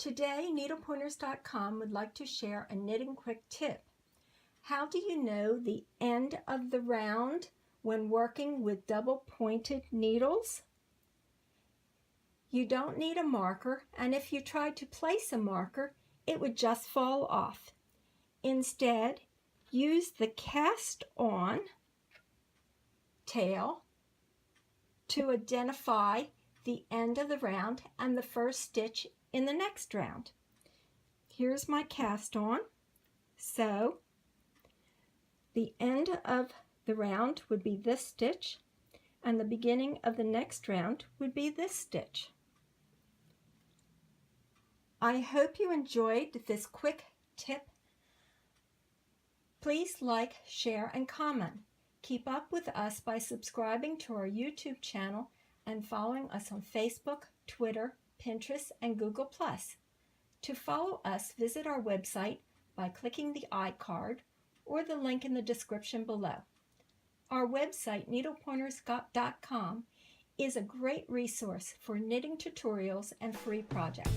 Today, needlepointers.com would like to share a knitting quick tip. How do you know the end of the round when working with double pointed needles? You don't need a marker, and if you tried to place a marker, it would just fall off. Instead, use the cast on tail to identify the end of the round and the first stitch in the next round. Here's my cast on. So the end of the round would be this stitch, and the beginning of the next round would be this stitch. I hope you enjoyed this quick tip. Please like, share, and comment. Keep up with us by subscribing to our YouTube channel and following us on Facebook, Twitter, Pinterest, and Google+. To follow us, visit our website by clicking the iCard or the link in the description below. Our website, needlepointers.com, is a great resource for knitting tutorials and free projects.